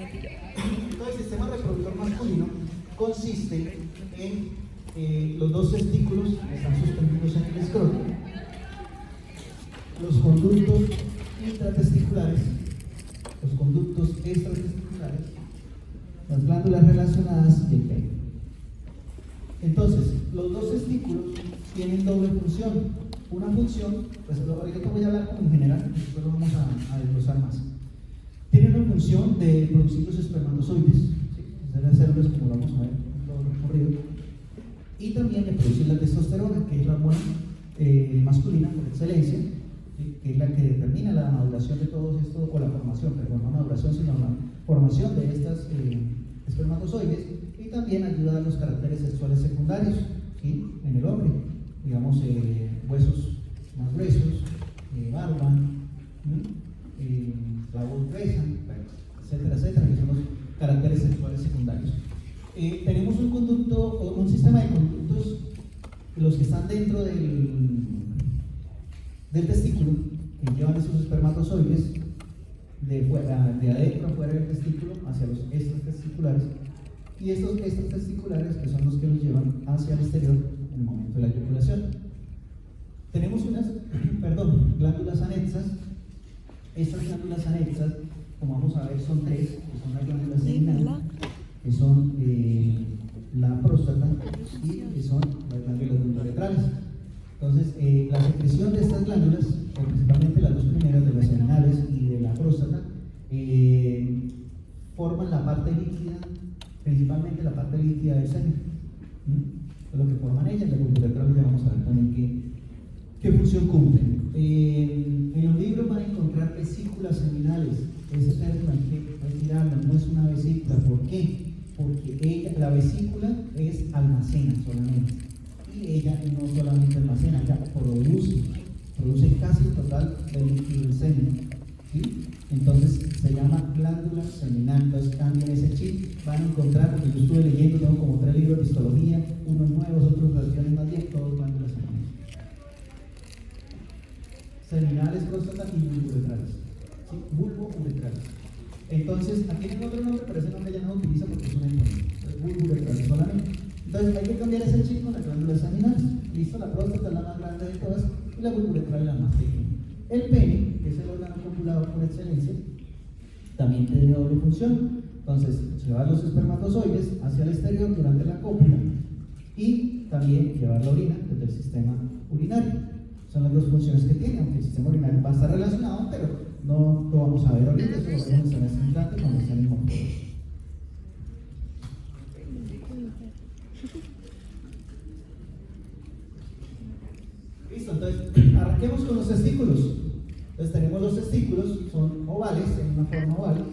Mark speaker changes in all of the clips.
Speaker 1: Entonces, el sistema reproductor masculino consiste en los dos testículos que están suspendidos en el escroto, los conductos intratesticulares, los conductos extratesticulares, las glándulas relacionadas y el pene. Entonces, los dos testículos tienen doble función. Una función, pues ahorita voy a hablar como en general, después lo vamos a desglosar más. Tienen una función de producir los espermatozoides, ¿sí? De las células, como lo vamos a ver en todo el recorrido, y también de producir la testosterona, que es la hormona masculina por excelencia, ¿sí? Que es la que determina la maduración de todos estos, o la formación, perdón, no maduración, sino la formación de estas espermatozoides, y también ayuda a los caracteres sexuales secundarios, ¿sí? En el hombre, digamos, huesos más gruesos, barba, la voz gruesa, etcétera, etcétera, que son los caracteres sexuales secundarios. Tenemos un conducto, o un sistema de conductos, los que están dentro del testículo, que llevan esos espermatozoides de adentro a fuera del testículo hacia los extratesticulares, y estos extratesticulares que son los que los llevan hacia el exterior en el momento de la eyaculación. Tenemos unas glándulas anexas. Estas glándulas anexas, como vamos a ver, son tres, que son la glándula seminal, que son la próstata y que son las glándulas uretrales. Entonces, la secreción de estas glándulas, principalmente las dos primeras, de las seminales y de la próstata, forman la parte líquida, principalmente la parte líquida del semen. Es lo que forman ellas. La uretral ya vamos a ver también qué función cumplen. En los libros van a encontrar vesículas seminales. Ese término hay que retirarlo, no es una vesícula. ¿Por qué? Porque la vesícula es almacena solamente. Y ella no solamente almacena, ella produce casi el total del líquido del semen. ¿Sí? Entonces se llama glándula seminal. Entonces cambien ese chip. Van a encontrar, porque yo estuve leyendo, tengo como 3 libros de histología, unos nuevos, otros versiones más bien, todos glándulas seminales. Seminales, próstata y bulbo-uretrales. ¿Sí? Bulbo-uretrales. Entonces, aquí tiene otro nombre, pero ese nombre ya no lo utiliza porque es una enfermedad. Bulbo-uretrales solamente. Entonces, hay que cambiar ese chip con las glándulas seminales. Listo, la próstata es la más grande de todas y la bulbo-uretral es la más pequeña. El pene, que es el órgano copulador por excelencia, también tiene doble función. Entonces, llevar los espermatozoides hacia el exterior durante la cópula y también llevar la orina desde el sistema urinario. Son las dos funciones que tiene, aunque el sistema urinario va a estar relacionado, pero no lo vamos a ver ahorita, eso lo vemos en el semestre entrante cuando estén en motor. Listo, entonces arranquemos con los testículos. Entonces tenemos los testículos, son ovales, en una forma oval,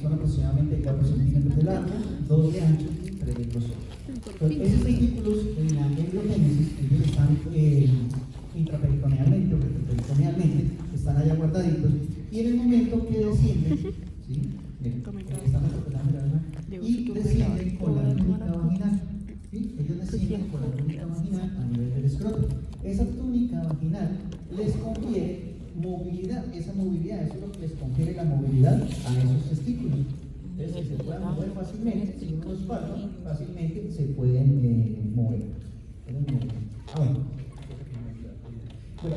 Speaker 1: son aproximadamente 4 centímetros de largo, 2 de ancho y 3 de grosor. Entonces, esos testículos en la embriogénesis, ellos están intraperitonealmente o retroperitonealmente, están allá guardaditos, y en el momento que descienden, ¿sí? Y descienden con la túnica vaginal, ¿sí? Ellos descienden con la túnica vaginal a nivel del escroto. Esa túnica vaginal les confiere movilidad, esa movilidad, eso es lo que les confiere la movilidad a esos testículos. Entonces, si se pueden mover fácilmente, si uno es pato, fácilmente se pueden mover. Bueno,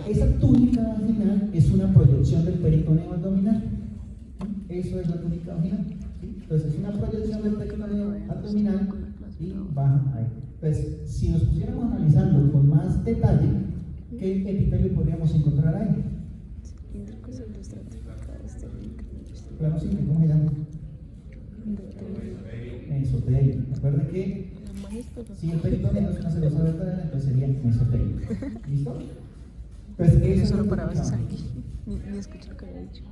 Speaker 1: esa túnica vaginal es una proyección del peritoneo abdominal. Eso es la túnica vaginal. ¿Sí? Entonces, es una proyección del peritoneo abdominal y baja ahí. Entonces, si nos pusiéramos a analizarlo con más detalle, ¿qué epitelio podríamos encontrar ahí? Claro, sí, ¿cómo se llama? Mesotelio. Recuerden que si el peritoneo es una celosa vertebral, entonces sería mesotelio. ¿Listo? Pues eso
Speaker 2: solo para veces aquí. Ni escuché lo que había dicho.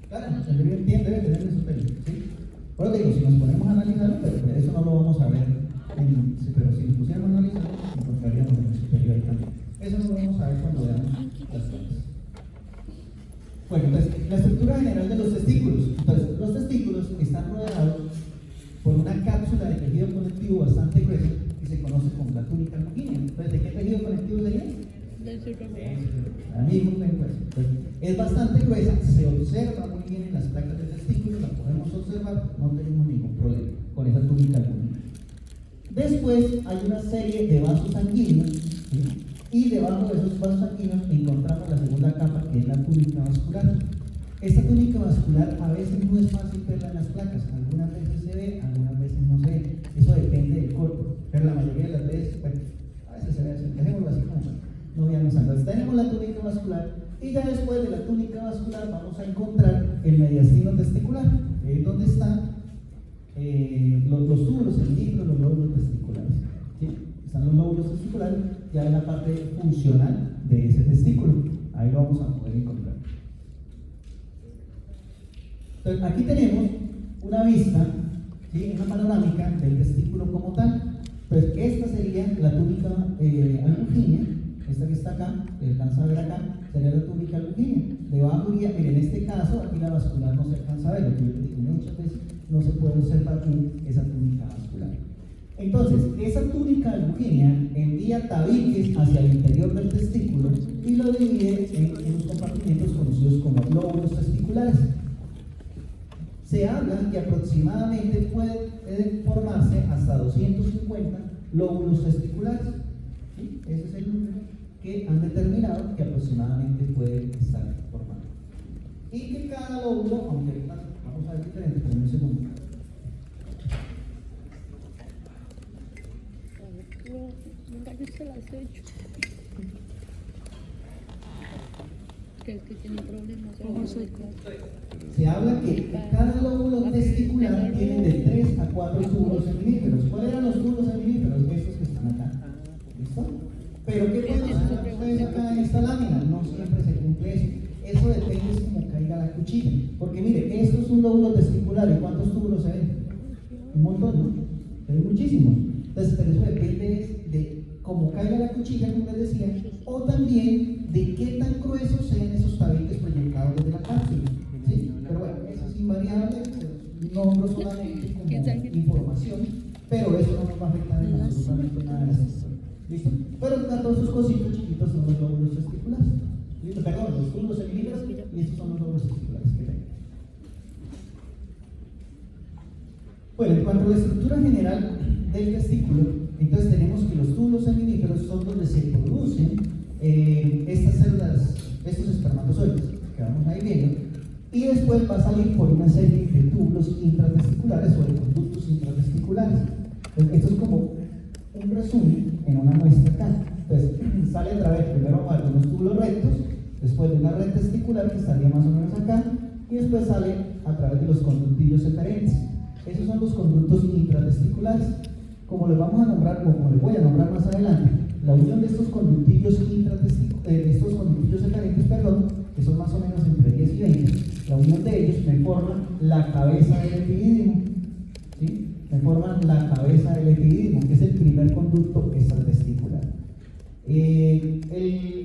Speaker 1: Claro, el río debe tener mesotelio, ¿sí? Por eso digo, si nos ponemos a analizarlo, pero eso no lo vamos a ver. Pero si nos pusiéramos a analizarlo, encontraríamos el mesotelio ahí también. Eso no lo vamos a ver cuando veamos las cosas. Bueno, entonces, la estructura general de los testículos. Entonces, los testículos están rodeados por una cápsula de tejido conectivo bastante gruesa que se conoce como la túnica sanguínea. Entonces, ¿de qué tejido conectivo sería? Del mismo. Entonces, es bastante gruesa, se observa muy bien en las placas no tenemos ningún problema con esa túnica albuginea. Después hay una serie de vasos sanguíneos, ¿sí? Y debajo de esos vasos sanguíneos encontramos la segunda capa, que es la túnica vascular. Esta túnica vascular a veces no es fácil verla en las placas, algunas veces se ve, algunas veces no se ve, eso depende del cuerpo, pero la mayoría de las veces, bueno, a veces se ve así, dejémoslo así como no veamos. Entonces tenemos la túnica vascular y ya después de la túnica vascular vamos a encontrar el mediastino testicular, que es donde están los túbulos, el líquido, los lóbulos testiculares, ¿sí? Están los lóbulos testiculares ya en la parte funcional de ese testículo, ahí lo vamos a poder encontrar. Entonces, aquí tenemos una vista, ¿sí? Una panorámica del testículo como tal. Pues esta sería la túnica albuginea, esta que está acá, que alcanza a ver acá, sería la túnica albuginea. Debajo iría, en este caso, aquí la vascular no se alcanza a ver, lo que yo digo, muchas veces no se puede observar aquí esa túnica vascular. Entonces, esa túnica albuginea envía tabiques hacia el interior del testículo y lo divide en unos compartimentos conocidos como lóbulos testiculares. Se habla que aproximadamente pueden formarse hasta 250 lóbulos testiculares. ¿Sí? Ese es el número que han determinado que aproximadamente puede estar formando. Y que cada lóbulo, aunque ahorita vamos a ver diferente, pero en un segundo.
Speaker 2: Que tiene problemas.
Speaker 1: Se habla que cada lóbulo testicular tiene de 3 a 4 túbulos seminíferos. ¿Cuáles eran los túbulos seminíferos? Estos que están acá. ¿Listo? Pero ¿qué pueden hacer ustedes acá en esta lámina? No siempre se cumple eso. Eso depende de cómo caiga la cuchilla. Porque mire, esto es un lóbulo testicular. ¿Y cuántos túbulos se ven? Un montón, ¿no? Se ven muchísimos. Entonces, pero eso depende de cómo caiga la cuchilla, como les decía, o también de qué tan gruesos sean esos tabiques proyectados desde la cápsula, ¿sí? Pero bueno, eso es invariable, nombro solamente como información, pero eso no nos va a afectar en absolutamente nada de eso. ¿Listo? Pero todos esos cositos chiquitos son los lóbulos testiculares. ¿Listo? Perdón, los túbulos seminíferos y estos son los lóbulos testiculares que tengo. Bueno, en cuanto a la estructura general del testículo, entonces tenemos que los túbulos seminíferos son donde se producen estas células, estos espermatozoides que vamos a ir viendo, y después va a salir por una serie de túbulos intratesticulares o de conductos intratesticulares. Entonces, esto es como un resumen en una muestra acá. Entonces, sale a través primero de unos túbulos rectos, después de una red testicular que estaría más o menos acá, y después sale a través de los conductillos eferentes. Esos son los conductos intratesticulares. Como les vamos a nombrar, o como les voy a nombrar más adelante, la unión de estos conductillos eferentes, que son más o menos entre 10 y 20, la unión de ellos me forma la cabeza del epidídimo, ¿sí? Me forman la cabeza del epidídimo, que es el primer conducto extratesticular. El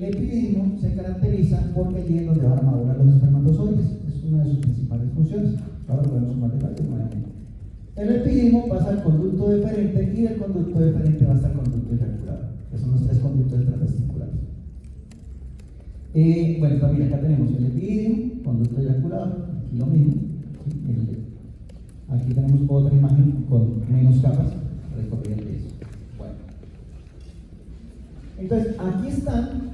Speaker 1: epidídimo se caracteriza porque allí es donde van a madurar los espermatozoides, es una de sus principales funciones. Ahora lo vemos más detalles nuevamente. El epidídimo pasa al conducto deferente y del conducto deferente va hasta el conducto eyaculado, que son los 3 conductos intratesticulares. Bueno, también acá tenemos el epidídimo, conducto eyaculado, aquí lo mismo. ¿Sí? Aquí tenemos otra imagen con menos capas recorridas de eso. Bueno. Entonces, aquí están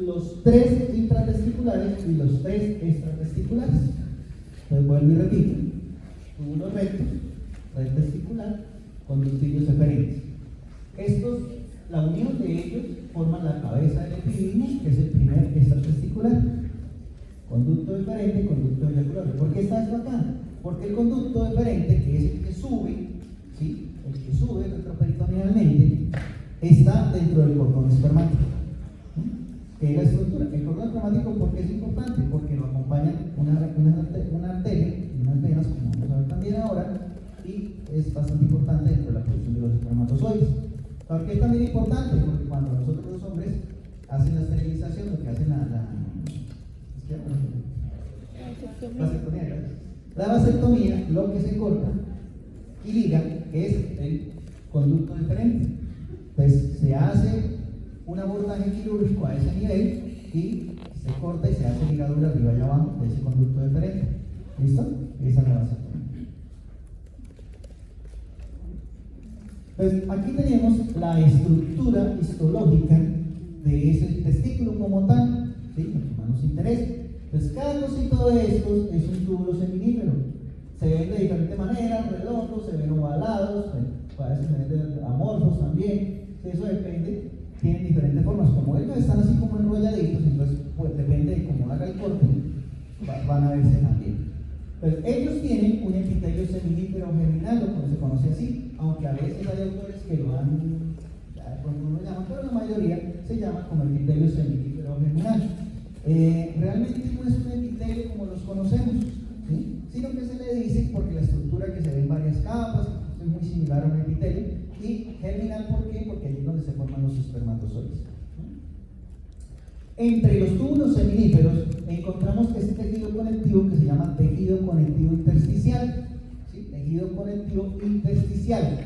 Speaker 1: los 3 intratesticulares y los 3 extratesticulares. Entonces, vuelvo y repito. Túbulo recto, red testicular, conductillos eferentes. Estos, la unión de ellos forma la cabeza del epidídimo, que es el primer extratesticular. Conducto deferente, conducto eyaculatorio. ¿Por qué está esto acá? Porque el conducto deferente, que es el que sube, ¿sí? El que sube retroperitonealmente, está dentro del cordón espermático. ¿Qué es la estructura? El cordón espermático, ¿por qué es importante? Porque lo acompañan una arteria y unas venas, como vamos a ver también ahora, y es bastante importante dentro de la producción de los espermatozoides. ¿Por qué es también importante? Porque cuando nosotros los hombres hacen la esterilización, lo que hacen la vasectomía, lo que se corta y liga es el conducto deferente. Pues se hace un abordaje quirúrgico a ese nivel y se corta y se hace ligadura arriba y abajo de ese conducto deferente. ¿Listo? Esa es la vasectomía. Entonces, aquí tenemos la estructura histológica de ese testículo como tal, ¿sí? Lo que más nos interesa. Entonces, cada cosito de estos es un túbulo seminífero. Se ven de diferente manera, redondos, se ven ovalados, a veces se ven amorfos también. Eso depende, tienen diferentes formas. Como ellos están así como enrolladitos, entonces pues, depende de cómo haga el corte, van a verse también. Pues ellos tienen un epitelio seminífero germinal, lo que se conoce así, aunque a veces hay autores que lo han, ya cuando uno lo llama, pero la mayoría se llama como epitelio seminífero germinal. Realmente no es un epitelio como los conocemos, ¿sí? Sino que se le dice porque la estructura que se ve en varias capas es muy similar a un epitelio. Y germinal, ¿por qué? Porque ahí es donde se forman los espermatozoides. Entre los túbulos seminíferos encontramos este tejido conectivo que se llama tejido conectivo intersticial. ¿Sí? Tejido conectivo intersticial.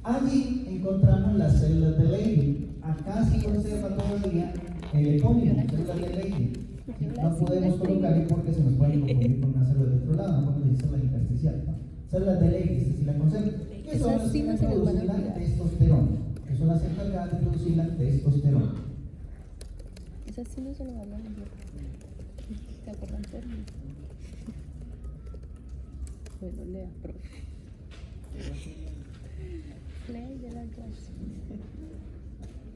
Speaker 1: Allí encontramos las células de Leydig. Acá se conserva todavía el epónimo, células de Leydig. ¿Sí? No podemos colocarle porque se nos puede confundir con una célula de otro lado, no podemos decir célula intersticial. ¿No? Células de Leydig, esta sí la conserva. Que son las que producen la testosterona. Que son las encargadas de producir la testosterona.
Speaker 2: Esas sí no se lo van a decir. ¿Te acuerdan términos? Bueno, lea, profe. Lea y de la clase.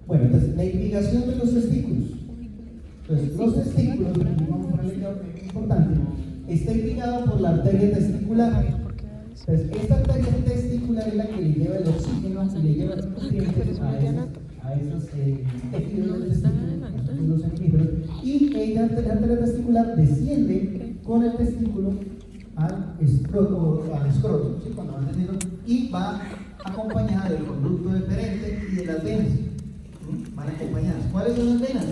Speaker 1: Bueno, entonces, la irrigación de los testículos. Entonces, los testículos, vamos a ponerle claro que es importante, está irrigado por la arteria testicular. Entonces, esta arteria testicular es la que le lleva el oxígeno y le lleva los nutrientes a esos tejidos del testículo, los seminíferos, y ella, la arteria testicular, desciende con el testículo al escroto, ¿sí? Cuando van descendiendo, y va acompañada del conducto deferente y de las venas. ¿Sí? Van acompañadas. ¿Cuáles son las venas?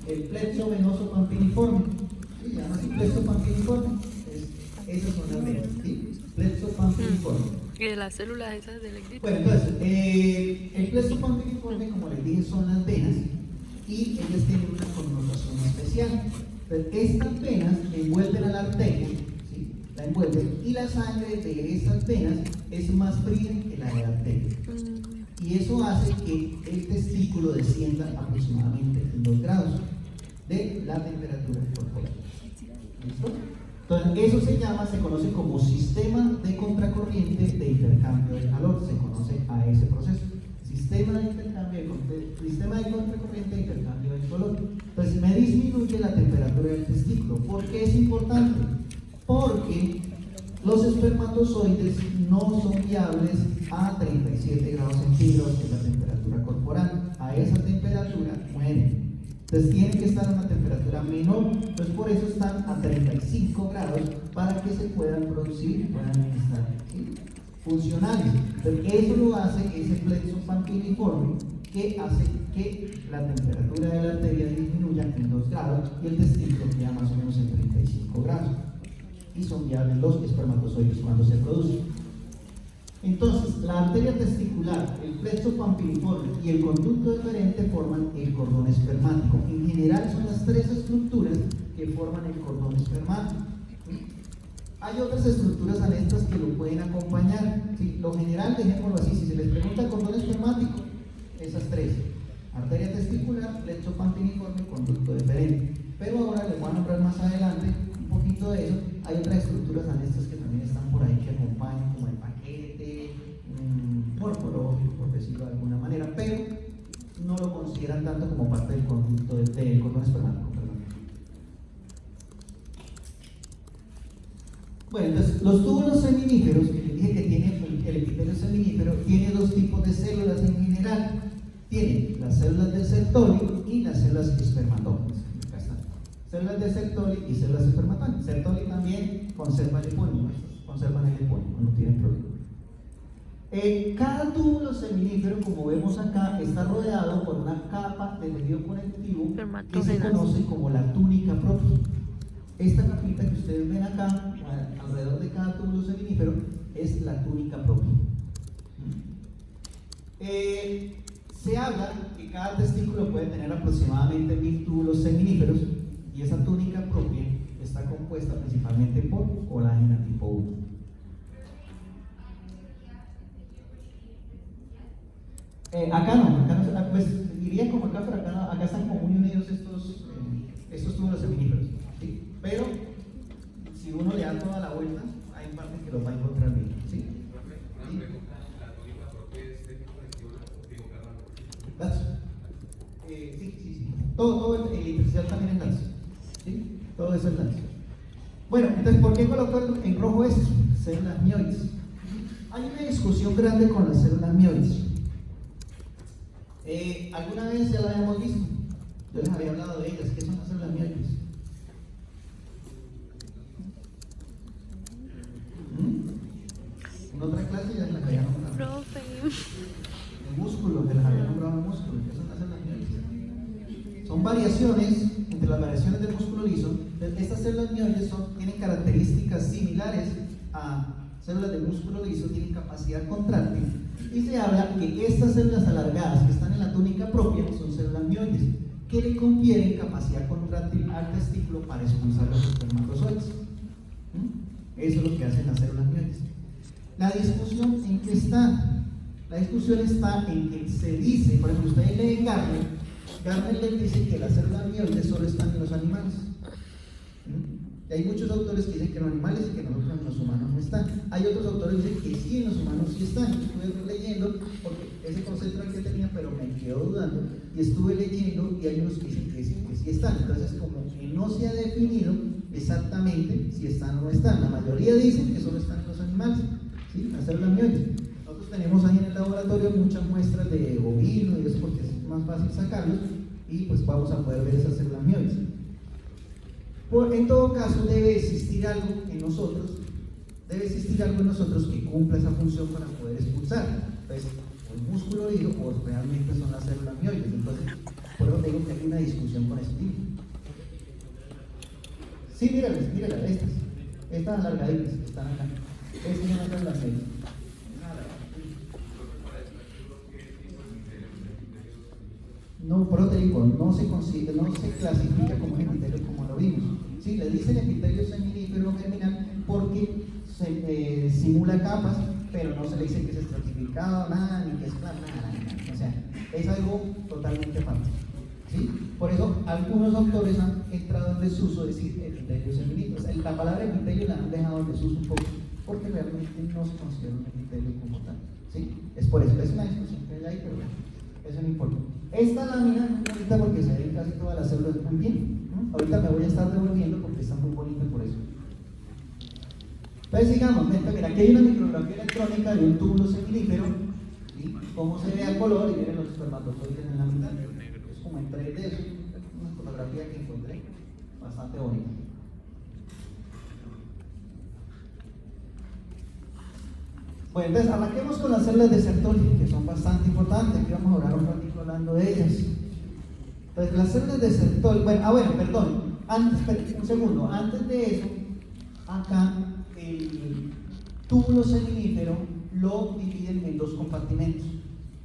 Speaker 1: El plexo venoso pampiniforme. ¿Sí? Se llama así plexo pampiniforme. Esas son las venas. ¿Sí? Plexo pampiniforme.
Speaker 2: Y de las células esas del electrito.
Speaker 1: Bueno, entonces, el plexo pampiniforme, como les dije, son las venas y ellas tienen una connotación especial. Entonces, estas venas envuelven a la arteria, ¿sí? La envuelven, y la sangre de esas venas es más fría que la de la arteria. Y eso hace que el testículo descienda aproximadamente 2 grados de la temperatura corporal. ¿Listo? Entonces, eso se conoce como sistema de contracorriente de intercambio de calor, se conoce a ese proceso. Sistema de contracorriente de intercambio de calor. Entonces, me disminuye la temperatura del testículo. ¿Por qué es importante? Porque los espermatozoides no son viables a 37 grados centígrados, que es la temperatura corporal. A esa temperatura mueren. Entonces tienen que estar a una temperatura menor, entonces por eso están a 35 grados para que se puedan producir y puedan estar, ¿sí? Funcionales. Entonces eso lo hace ese plexo pampiniforme que hace que la temperatura de la arteria disminuya en 2 grados y el testículo queda más o menos en 35 grados. Y son viables los espermatozoides cuando se producen. Entonces, la arteria testicular, el plexo pampiniforme y el conducto deferente forman el cordón espermático. En general son las 3 estructuras que forman el cordón espermático. Hay otras estructuras anexas que lo pueden acompañar. ¿Sí? Lo general, dejémoslo así, si se les pregunta cordón espermático, esas 3. Arteria testicular, plexo pampiniforme, conducto deferente. Pero ahora les voy a nombrar más adelante un poquito de eso. Hay otras estructuras anexas que también están por ahí que acompañan, como el paquete morfológico, por decirlo de alguna manera, pero no lo consideran tanto como parte del conducto del cordón espermático. Bueno, entonces, los túbulos seminíferos, que les dije que tiene el epitelio seminífero, tiene 2 tipos de células en general. Tiene las células de Sertoli y las células espermatógenas. Acá están. Células de Sertoli y células espermatógenas. Sertoli también conserva el epónimo, conservan el epónimo, no tienen problema. Cada túbulo seminífero, como vemos acá, está rodeado por una capa de tejido conectivo que se conoce como la túnica propia. Esta capita que ustedes ven acá, alrededor de cada túbulo seminífero, es la túnica propia. Se habla que cada testículo puede tener aproximadamente 1000 túbulos seminíferos y esa túnica propia está compuesta principalmente por colágeno tipo 1. Pues diría como acá, pero acá están como muy unidos estos túbulos seminíferos, ¿sí? Pero si uno le da toda la vuelta, hay partes que los va a encontrar bien, ¿sí? Sí. Todo el intersticial también es lazo, ¿sí? Todo eso es lazo. Bueno, entonces, ¿por qué coloco en rojo esto? Células mioides. Hay una discusión grande con las células mioides. Alguna vez ya la habíamos visto. Yo les había hablado de ellas. ¿Qué son las células mioides? En otra clase ya las había nombrado.
Speaker 2: Profe.
Speaker 1: El músculo, que las había nombrado el músculo. ¿Qué son las células mioides? Son variaciones, entre las variaciones del músculo liso. Estas células mioides tienen características similares a células del músculo liso, tienen capacidad contráctil. Y se habla que estas células alargadas que están en la túnica propia son células mioides, que le confieren capacidad contráctil al testículo para expulsar los espermatozoides. Eso es lo que hacen las células mioides. La discusión en qué está. La discusión está en que se dice, por ejemplo, ustedes leen Gardner les dice que las células mioides solo están en los animales. Y hay muchos autores que dicen que en los animales y que nosotros en los humanos no están. Hay otros autores que dicen que sí, en los humanos sí están. Yo estuve leyendo, porque ese concepto era el que tenía, pero me quedó dudando, y estuve leyendo, y hay unos que dicen que sí están. Entonces, como que no se ha definido exactamente si están o no están. La mayoría dicen que solo están en los animales, ¿sí? Las células mioides. Nosotros tenemos ahí en el laboratorio muchas muestras de bovino y eso porque es más fácil sacarlos, y pues vamos a poder ver esas células mioides. En todo caso, debe existir algo en nosotros que cumpla esa función para poder expulsar. Entonces, el músculo liso o realmente son las células mioides. Entonces, por eso digo que hay una discusión con ese tipo. Sí, míralas, estas alargaditas que están acá. Estas son las células mioides. No, pero te digo, no se clasifica como epitelio como lo vimos. Sí, le dicen epitelio seminífero germinal porque simula capas, pero no se le dice que es estratificado, nada, ni que es plano, nada. O sea, es algo totalmente falso. ¿Sí? Por eso, algunos autores han entrado en desuso de decir epitelio seminífero. O sea, la palabra epitelio la han dejado en desuso un poco, porque realmente no se considera un epitelio como tal. ¿Sí? Es por eso, es una discusión que hay ahí, pero bueno, eso no importa. Esta lámina es muy bonita porque se ven casi todas las células muy bien. Ahorita me voy a estar devolviendo porque está muy bonita por eso. Entonces sigamos, mira, aquí hay una micrografía electrónica de un túbulo seminífero, ¿sí? Cómo se ve a color y miren los espermatozoides en la mitad. Es como en 3D, es una fotografía que encontré bastante bonita. Bueno, entonces arranquemos con las células de Sertoli, que son bastante importantes. Aquí vamos a hablar un ratito hablando de ellas. Entonces, las células de Sertoli, un segundo, antes de eso, acá el túbulo seminífero lo dividen en dos compartimentos,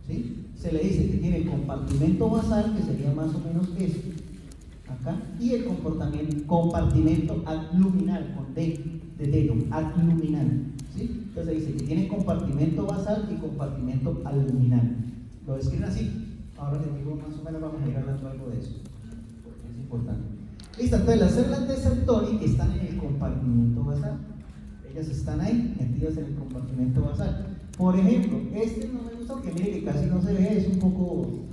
Speaker 1: ¿sí? Se le dice que tiene el compartimento basal, que sería más o menos este, acá, y el compartimento adluminal, con D, de dedo, adluminal, ¿sí? Entonces dice que tiene compartimento basal y compartimento adluminal. Lo describen así. Ahora les digo, más o menos vamos a ir hablando algo de eso, porque es importante. Listo, entonces las células de Sertoli están en el compartimento basal. Ellas están ahí, metidas en el compartimento basal. Por ejemplo, este no me gusta porque mire que casi no se ve, es un poco...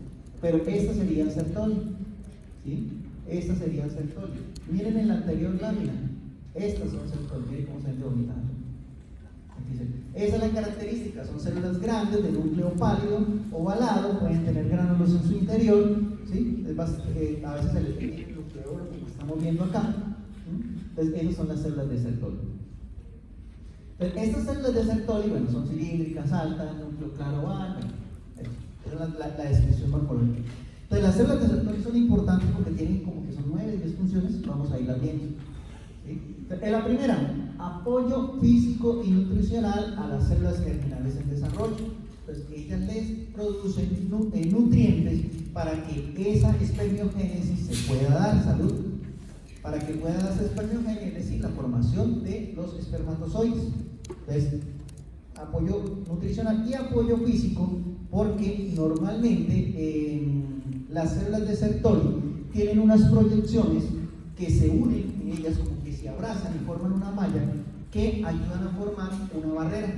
Speaker 1: Pero esta sería Sertoli, ¿sí? Estas serían Sertoli. Miren en la anterior lámina, estas son Sertoli, miren cómo se ven de bonitas. Esa es la característica, son células grandes de núcleo pálido, ovalado, pueden tener gránulos en su interior, ¿sí? A veces se les tiene el nucleolo como estamos viendo acá. Entonces, esas son las células de Sertoli. Estas células de Sertoli, bueno, son cilíndricas, altas, núcleo claro oval, esa es la descripción morfológica. Entonces, las células de Sertoli son importantes porque tienen como que son 9 10 funciones, vamos a irlas viendo. ¿Sí? En la primera, apoyo físico y nutricional a las células germinales en desarrollo. Entonces, ellas les producen nutrientes para que esa espermiogénesis se pueda dar, salud. Para que pueda darse espermiogénesis, es decir, la formación de los espermatozoides. Entonces, apoyo nutricional y apoyo físico, porque normalmente las células de Sertoli tienen unas proyecciones que se unen en ellas, como que se abrazan y forman una malla que ayudan a formar una barrera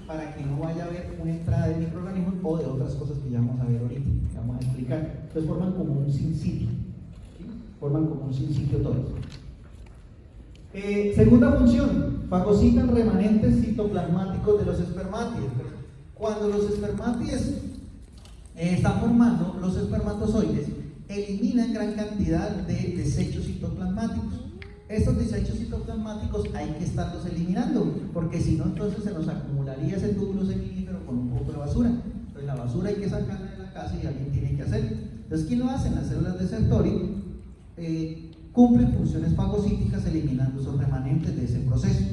Speaker 1: para que no vaya a haber una entrada de microorganismos o de otras cosas que ya vamos a ver ahorita, que vamos a explicar. Entonces forman como un sincitio, ¿sí? Forman como un sincitio todos. Segunda función, fagocitan remanentes citoplasmáticos de los espermátidos. Cuando los espermátidos están formando, los espermatozoides eliminan gran cantidad de desechos citoplasmáticos. Estos desechos citoplasmáticos hay que estarlos eliminando, porque si no, entonces se nos acumularía ese túbulo seminífero con un poco de basura. Entonces la basura hay que sacarla de la casa y alguien tiene que hacerlo. Entonces, ¿quién lo hace? Las células de Sertoli cumplen funciones fagocíticas eliminando esos remanentes de ese proceso,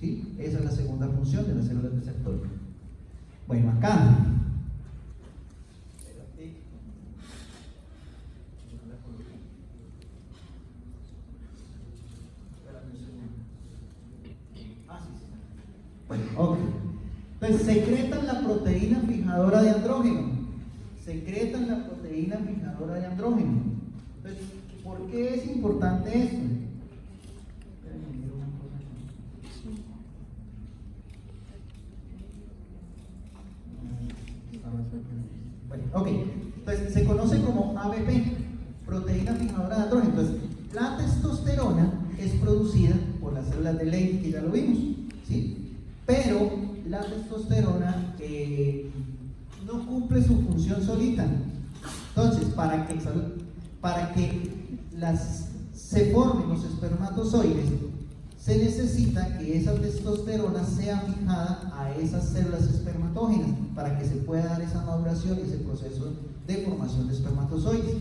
Speaker 1: ¿sí? Esa es la segunda función de las células de Sertoli. Bueno, acá ok. Entonces secretan la proteína fijadora de andrógeno. Secretan la proteína fijadora de andrógeno. Entonces, ¿por qué es importante esto? Bueno, ok. Entonces se conoce como ABP, proteína fijadora de andrógeno. Entonces, la testosterona es producida por las células de Leydig, que ya lo vimos, ¿sí? Pero la testosterona no cumple su función solita. Entonces, para que se formen los espermatozoides, se necesita que esa testosterona sea fijada a esas células espermatógenas para que se pueda dar esa maduración y ese proceso de formación de espermatozoides.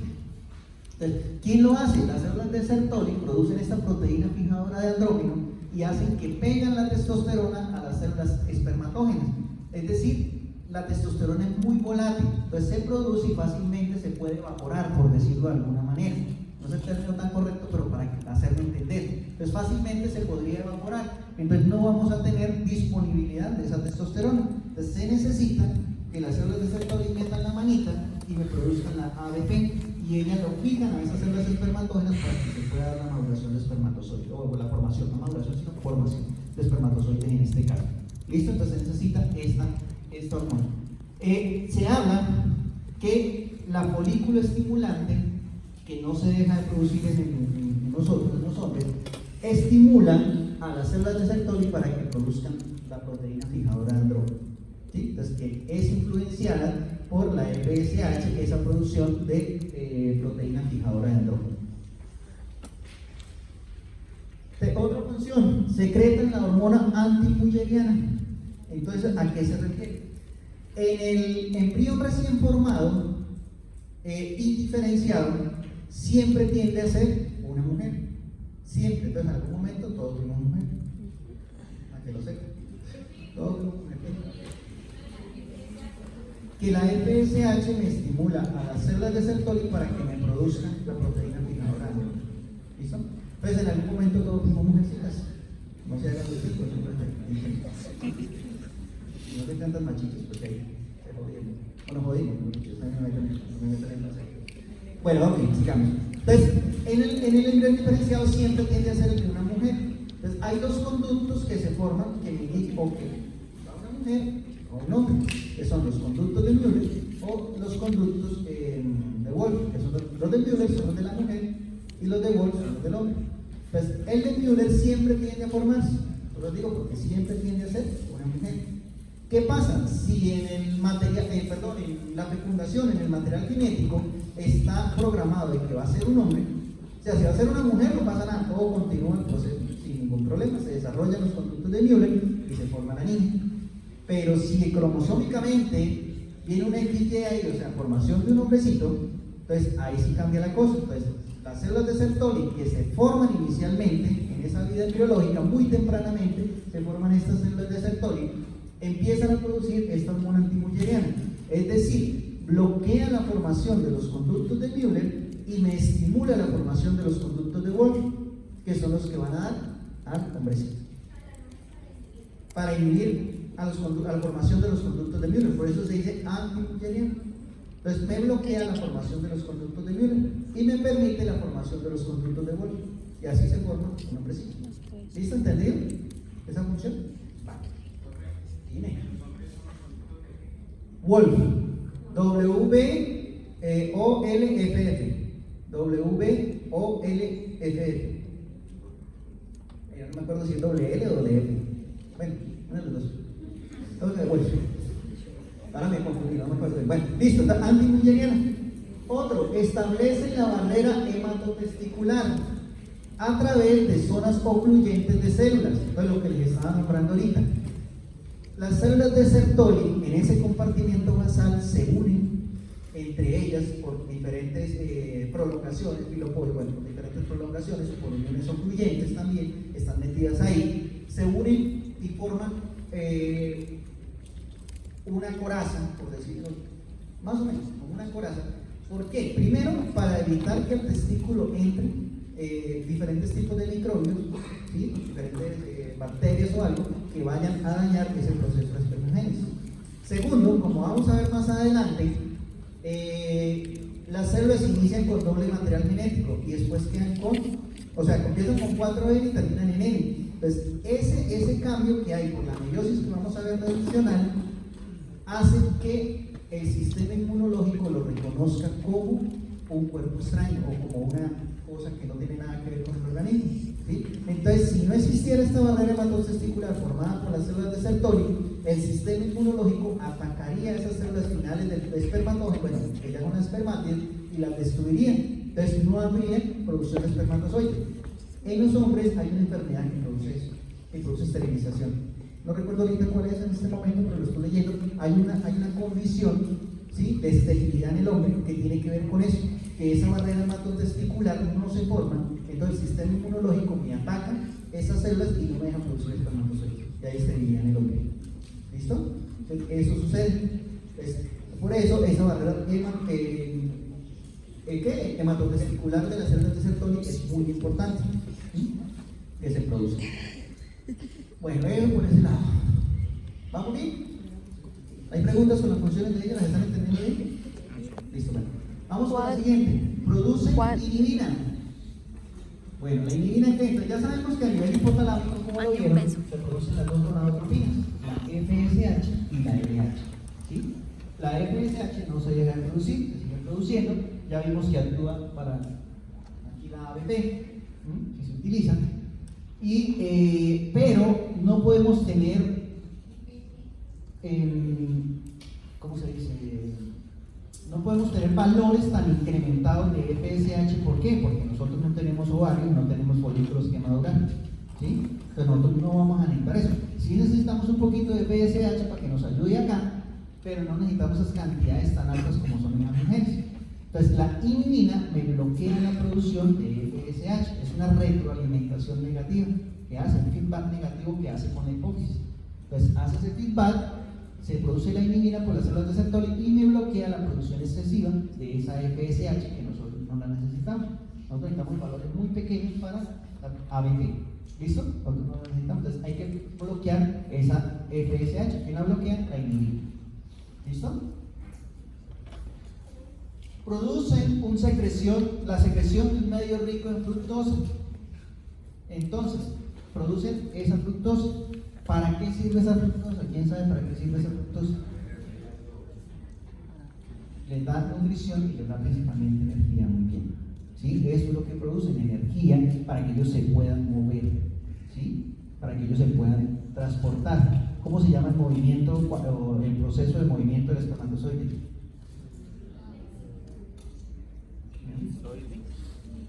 Speaker 1: Entonces, ¿quién lo hace? Las células de Sertoli producen esta proteína fijadora de andrógeno y hacen que pegan la testosterona a las células espermatógenas. Es decir, la testosterona es muy volátil, entonces se produce y fácilmente se puede evaporar, por decirlo de alguna manera. No es el término tan correcto, pero para hacerlo entender. Entonces fácilmente se podría evaporar, entonces no vamos a tener disponibilidad de esa testosterona. Entonces se necesita que las células de Sertoli metan la manita y me produzcan la ABP, y ellas lo fijan a esas células espermatógenas para que se pueda dar la maduración de espermatozoides, o la formación, no maduración, sino formación de espermatozoides en este caso. ¿Listo? Entonces se necesita esta hormona. Se habla que la folículo estimulante, que no se deja de producir en nosotros, en los hombres, estimula a las células de Sertoli para que produzcan la proteína fijadora de andrógeno. ¿Sí? Entonces, que es influenciada por la FSH, que es la producción de proteína fijadora de andrógeno. Otra función, secretan la hormona antimulleriana. Entonces, ¿a qué se refiere? En el embrión recién formado, indiferenciado, siempre tiende a ser una mujer. Siempre. Entonces, en algún momento todos fuimos mujeres. ¿A que lo sepan? Todos fuimos mujeres. Que la FSH me estimula a las células de Sertoli para que me produzcan la proteína fijadora de andrógeno. ¿Listo? Entonces, en algún momento todos fuimos mujercitas. No se hagan los chicos, y no se cantan machitos, porque ahí se jodieron. Bueno, jodimos, bueno, ok, sigamos. Entonces, en el embrión diferenciado siempre tiende a ser el de una mujer. Entonces, hay dos conductos que se forman que indican o que va una mujer o un hombre, que son los conductos de Müller o los conductos de Wolff, que son los de Müller son los de la mujer y los de Wolff son los del hombre. Entonces, el de Müller siempre tiende a formarse. Yo lo digo porque siempre tiende a ser una mujer. ¿Qué pasa? Si en el material, en la fecundación, en el material genético, está programado de que va a ser un hombre, o sea, si va a ser una mujer, no pasa nada, todo continúa el proceso sin ningún problema, se desarrollan los conductos de Müller y se forma la niña. Pero si cromosómicamente viene un XY ahí, o sea, formación de un hombrecito, entonces ahí sí cambia la cosa. Entonces, las células de Sertoli que se forman inicialmente en esa vida biológica, muy tempranamente, se forman estas células de Sertoli, empiezan a producir esta hormona antimulleriana, es decir, bloquea la formación de los conductos de Müller y me estimula la formación de los conductos de Wolff, que son los que van a dar al hombrecito. Para inhibir a la formación de los conductos de Müller, por eso se dice antimülleriano. Entonces me bloquea la formación de los conductos de Müller y me permite la formación de los conductos de Wolff, y así se forma un hombrecito. ¿Listo? ¿Entendido esa función? Vale. Dime. Wolff, W-O-L-F-F. W-O-L-F-F. No me acuerdo si es doble L o doble F. Bueno, uno de los dos. Entonces, Wolff. Ahora me confundí, no me acuerdo. Bueno, listo, está antimülleriana. Otro, establece la barrera hematotesticular a través de zonas ocluyentes de células. Esto es lo que les estaba nombrando ahorita. Las células de Sertoli en ese compartimiento basal se unen entre ellas por diferentes prolongaciones, bueno, por diferentes prolongaciones, por uniones ocluyentes también, están metidas ahí, se unen y forman una coraza, por decirlo, más o menos, como una coraza. ¿Por qué? Primero, para evitar que al testículo entre diferentes tipos de microbios, ¿sí? Diferentes bacterias o algo que vayan a dañar ese proceso de espermogénesis. Segundo, como vamos a ver más adelante, las células inician con doble material genético y después quedan empiezan con 4N y terminan en N. Entonces, ese cambio que hay por la meiosis que vamos a ver adicional hace que el sistema inmunológico lo reconozca como un cuerpo extraño o como una cosa que no tiene nada que ver con el organismo, ¿sí? Entonces, si no existiera esta barrera hematotesticular formada por las células de Sertoli, el sistema inmunológico atacaría esas células finales del espermatógeno, bueno, que llaman las espermátidas, y las destruiría. Entonces, no habría producción de espermatozoides. En los hombres hay una enfermedad que produce esterilización. No recuerdo ahorita cuál es en este momento, pero lo estoy leyendo. Hay una condición, ¿sí?, de esterilidad en el hombre que tiene que ver con eso, que esa barrera hematotesticular no se forma, entonces el sistema inmunológico me ataca esas células y no me deja producir espermatozoides, y hay esterilidad en el hombre. ¿Listo? Entonces, eso sucede. Por eso esa barrera hematotesticular de las células de Sertoli es muy importante, ¿sí?, que se produce. Bueno, eso por ese lado. ¿Vamos bien? ¿Hay preguntas con las funciones de ella? ¿Las están entendiendo bien? Listo, bueno. Vamos a la siguiente. Produce inhibina. Bueno, la inhibina que entra, ya sabemos que a nivel hipotalámico, como lo vieron, se producen las dos gonadotropinas, la FSH y la LH. ¿Sí? La FSH no se llega a producir, se sigue produciendo. Ya vimos que actúa para aquí la ABP, que se utiliza. Pero no podemos tener, ¿cómo se dice? No podemos tener valores tan incrementados de FSH. ¿Por qué? Porque nosotros no tenemos ovarios, no tenemos folículos que madurar, ¿sí? Entonces nosotros no vamos a necesitar eso. Sí necesitamos un poquito de FSH para que nos ayude acá, pero no necesitamos esas cantidades tan altas como son en las mujeres. Entonces la inhibina me bloquea la producción de FSH, es una retroalimentación negativa que hace, un feedback negativo que hace con la hipófisis. Entonces hace ese feedback, se produce la inhibina por las células de Sertoli y me bloquea la producción excesiva de esa FSH que nosotros no la necesitamos. Nosotros necesitamos valores muy pequeños para la ABP. ¿Listo? Nosotros no la necesitamos, entonces hay que bloquear esa FSH. ¿Quién la bloquea? La inhibina. ¿Listo? Producen la secreción de un medio rico en fructosa. Entonces, producen esa fructosa. ¿Para qué sirve esa fructosa? ¿Quién sabe para qué sirve esa fructosa? Les da nutrición y les da principalmente energía, muy bien. ¿Sí? Eso es lo que producen, energía para que ellos se puedan mover, ¿sí? Para que ellos se puedan transportar. ¿Cómo se llama el movimiento o el proceso de movimiento del espermatozoide?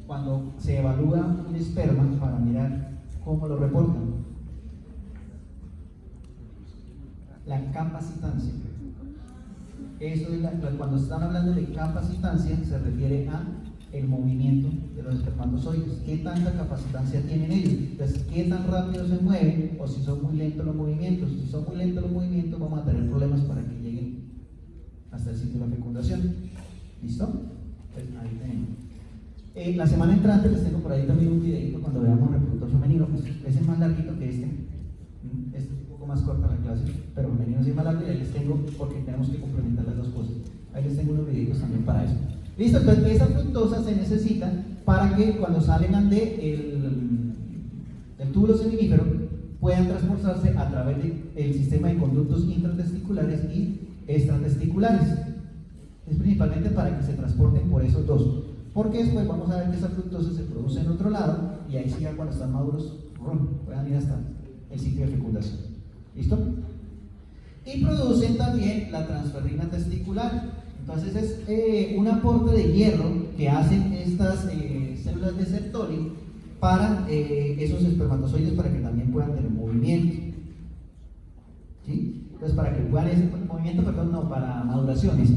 Speaker 1: Cuando se evalúa un esperma para mirar cómo lo reportan, la capacitancia. Eso es cuando están hablando de capacitancia se refiere a el movimiento de los espermatozoides. ¿Qué tanta capacitancia tienen ellos? Entonces, ¿qué tan rápido se mueven o si son muy lentos los movimientos? Si son muy lentos los movimientos, vamos a tener problemas para que lleguen hasta el sitio de la fecundación. ¿Listo? Pues ahí tenemos. La semana entrante les tengo por ahí también un videito cuando veamos reproductor femenino. Ese es más larguito que este. Este es un poco más corta la clase. clase, pero femenino sí más largo, y ahí les tengo, porque tenemos que complementar las dos cosas. Ahí les tengo unos videitos también para eso. Listo, entonces esa fructosa se necesita para que cuando salgan del túbulo seminífero puedan transportarse a través del sistema de conductos intratesticulares y extratesticulares. Es principalmente para que se transporten por esos dos, porque después vamos a ver que esa fructosa se produce en otro lado y ahí sí ya cuando están maduros puedan ir hasta el sitio de fecundación. ¿Listo? Y producen también la transferrina testicular. Entonces es un aporte de hierro que hacen estas células de Sertoli para esos espermatozoides para que también puedan tener movimiento. ¿Sí? Entonces para que puedan ese movimiento, perdón, no, para maduraciones,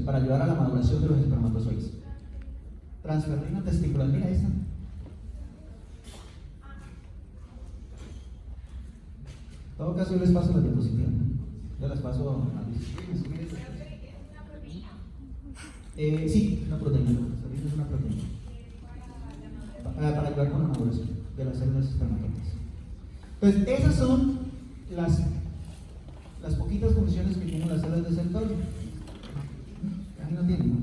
Speaker 1: para ayudar a la maduración de los espermatozoides. Transferrina testicular, mira esta. En todo caso yo les paso la diapositiva, ¿no? Yo las paso a sí, una proteína. Es una proteína. Para ayudar con la maduración de las células espermatozoides. Entonces, esas son las poquitas funciones que tienen las células de Sertoli. Aquí no tienen, ¿no?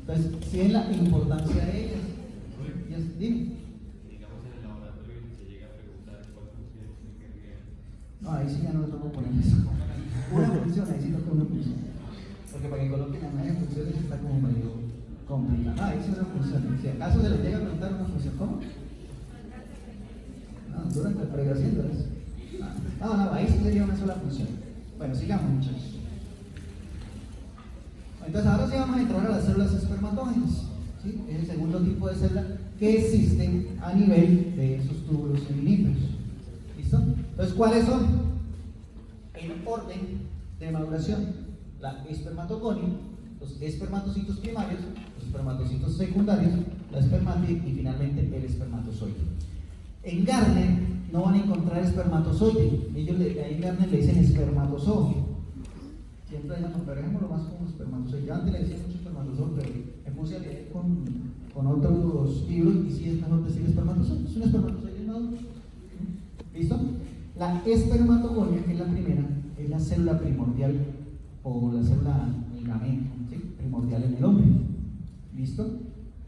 Speaker 1: Entonces, si es la importancia de ellas. Dime.
Speaker 3: Digamos en el laboratorio se llega a preguntar cuál función tiene que.
Speaker 1: No, ahí sí ya no lo tengo que poner eso. Una función, ahí sí toca una función. Porque para que coloquen las nueve funciones está como medio complicado. Ahí sí una función. Si acaso se les llega a preguntar una función, ¿cómo? No, durante la previa haciendo eso. No, ahí sí sería una sola función. Bueno, sigamos, muchachos. Entonces ahora sí vamos a entrar a las células espermatógenas. ¿Sí? Es el segundo tipo de célula que existen a nivel de esos túbulos seminíferos. ¿Listo? Entonces, ¿cuáles son? En orden de maduración: la espermatogonia, los espermatocitos primarios, los espermatocitos secundarios, la espermátide y finalmente el espermatozoide. En Gardner no van a encontrar espermatozoide, ellos en Gardner le dicen espermatozoo. Siempre dejémoslo más como espermatozoide. Yo antes le decía mucho espermatozoide, pero me puse a leer con otros libros y sí es mejor decir espermatozoide. Es un espermatozoide maduro. ¿Listo? La espermatogonia, que es la primera, es la célula primordial o la célula ligamento, ¿sí? Primordial en el hombre. ¿Listo?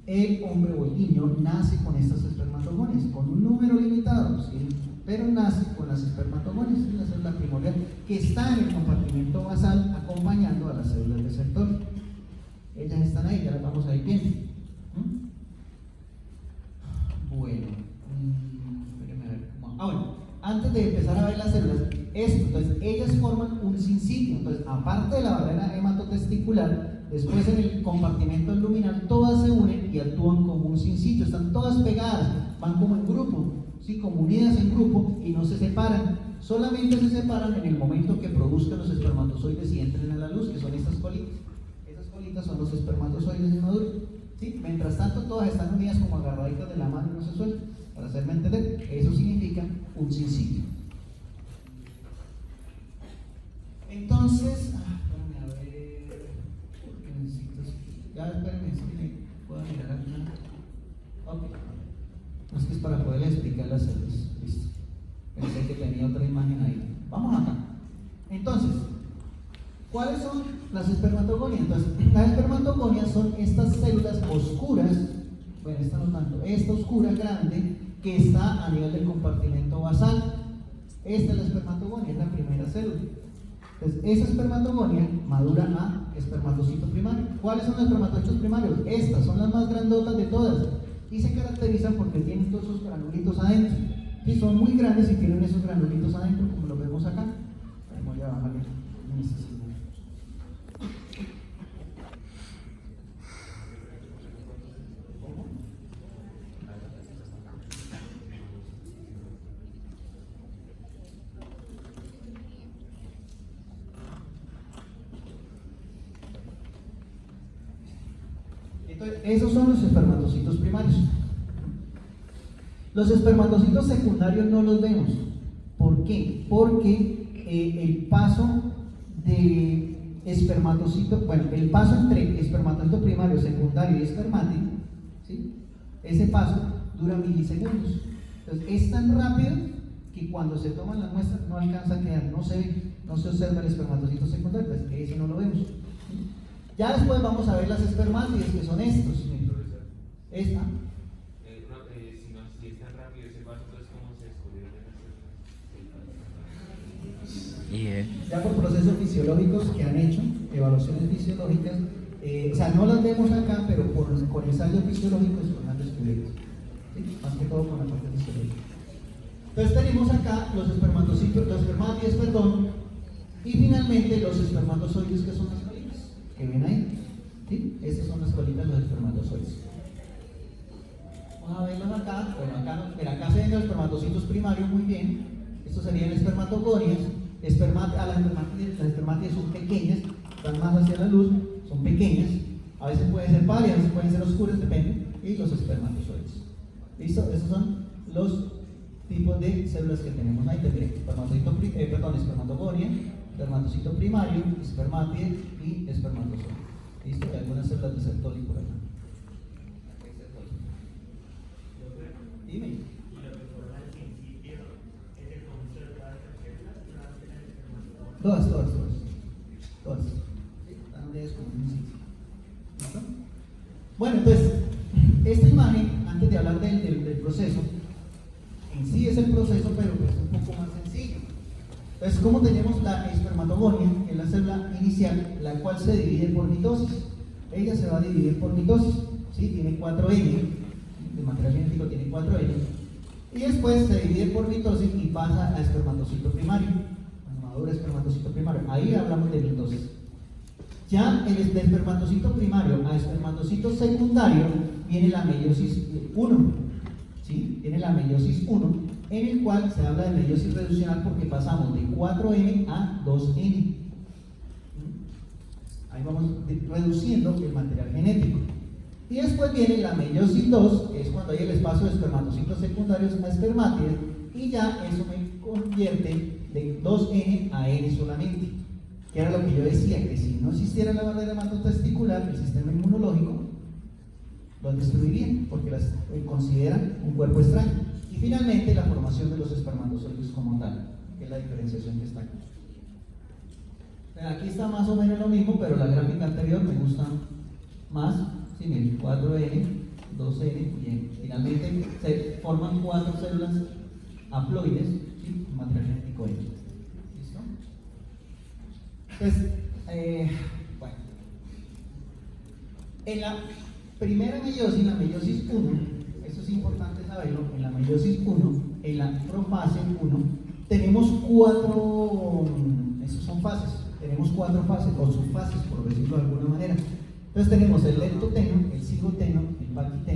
Speaker 1: El hombre o el niño nace con estas espermatogonias, con un número limitado, ¿sí? Pero nace con las espermatogonias, es la célula primordial que está en el compartimento basal acompañando a las células de Sertoli. Ellas están ahí, ya las vamos a ir viendo. Bueno, espérenme a ver. Bueno, antes de empezar a ver las células, entonces ellas forman un sincitio. Entonces, aparte de la barrera hematotesticular, después en el compartimento luminal todas se unen y actúan como un sincitio. Están todas pegadas, van como en grupo, ¿sí? Como unidas en grupo y no se separan. Solamente se separan en el momento que produzcan los espermatozoides y entren a la luz, que son estas colitas. Esas colitas son los espermatozoides inmaduros, ¿sí? Mientras tanto, todas están unidas como agarraditas de la mano y no se sueltan. Para hacerme entender, eso significa un sincitio. Entonces, espérame a ver, porque necesito. Ya, espérame, si me puedo mirar alguna. Ok. Es que es para poder explicar las células. Listo. Pensé que tenía otra imagen ahí. Vamos acá. Entonces, ¿cuáles son las espermatogonias? Entonces, las espermatogonias son estas células oscuras. Bueno, esta no tanto. Esta oscura grande que está a nivel del compartimento basal. Esta es la espermatogonia, es la primera célula. Entonces, esa espermatogonia madura a espermatocito primario. ¿Cuáles son los espermatocitos primarios? Estas son las más grandotas de todas y se caracterizan porque tienen todos esos granulitos adentro. Sí, son muy grandes y tienen esos granulitos adentro, como lo vemos acá. Voy a bajarle. Entonces, esos son los espermatocitos primarios. Los espermatocitos secundarios no los vemos. ¿Por qué? Porque el paso de espermatocito, bueno, el paso entre espermatocito primario, secundario y espermátide, ¿sí? Ese paso dura milisegundos. Entonces, es tan rápido que cuando se toman las muestras no alcanza a quedar, no se ve, no se observa el espermatocito secundario, pues ese no lo vemos. Ya después vamos a ver las espermátides, que son estos.
Speaker 3: Profesor,
Speaker 1: Esta.
Speaker 3: si es tan rápido ese paso, entonces ¿cómo se descubrieron
Speaker 1: Ya por procesos fisiológicos que han hecho, evaluaciones fisiológicas, o sea, no las vemos acá, pero con ensayos fisiológicos son las descubiertas. ¿Sí? Más que todo con la parte fisiológica. Entonces tenemos acá los espermatocitos, los espermátides, perdón, y finalmente los espermatozoides, que son las colitas, que ven ahí. ¿Sí? Esas son las colitas de los espermatozoides. Vamos a verlos acá. Bueno, acá se ven los espermatocitos primarios muy bien. Estos serían espermatogonias. Las espermátides son pequeñas, están más hacia la luz, son pequeñas. A veces pueden ser pálidas, a veces pueden ser oscuras, depende. Y los espermatozoides. ¿Listo? Esos son los tipos de células que tenemos ahí. Tendré espermatogonia, espermatocito primario, espermátide y espermatozoide. ¿Listo? Y algunas células de Sertoli por acá. Dime. Todas. ¿Sí? Están unidas como un sitio. ¿Listo? Bueno, entonces, esta imagen, antes de hablar del proceso, en sí es el proceso, pero pues un poco más sencillo. Entonces, como tenemos la espermatogonia, que es la célula inicial, la cual se divide por mitosis. Ella se va a dividir por mitosis, ¿sí? Tiene 4N, el material genético tiene 4N, y después se divide por mitosis y pasa a espermatocito primario, cuando madura espermatocito primario. Ahí hablamos de mitosis. Ya de espermatocito primario a espermatocito secundario viene la meiosis 1, ¿sí? Viene la meiosis 1, en el cual se habla de meiosis reduccional porque pasamos de 4N a 2N. Ahí vamos reduciendo el material genético. Y después viene la meiosis 2, que es cuando hay el espacio de espermatocitos secundarios a espermátides, y ya eso me convierte de 2N a N solamente. Que era lo que yo decía, que si no existiera la barrera hematotesticular, el sistema inmunológico los destruiría, porque las consideran un cuerpo extraño. Y finalmente la formación de los espermatozoides como tal, que es la diferenciación que está aquí. Aquí está más o menos lo mismo, pero la gráfica anterior me gusta más. Sí, miren, 4N, 2N, bien. Finalmente se forman 4 células haploides, ¿sí? Material genético N. ¿Listo? Entonces, bueno. En la primera meiosis, la meiosis 1, eso es importante saberlo, en la meiosis 1, en la profase 1, tenemos 4, esos son fases, tenemos 4 fases, o subfases, por decirlo de alguna manera. Entonces tenemos el lentoteno, el cigoteno, el paquiteno,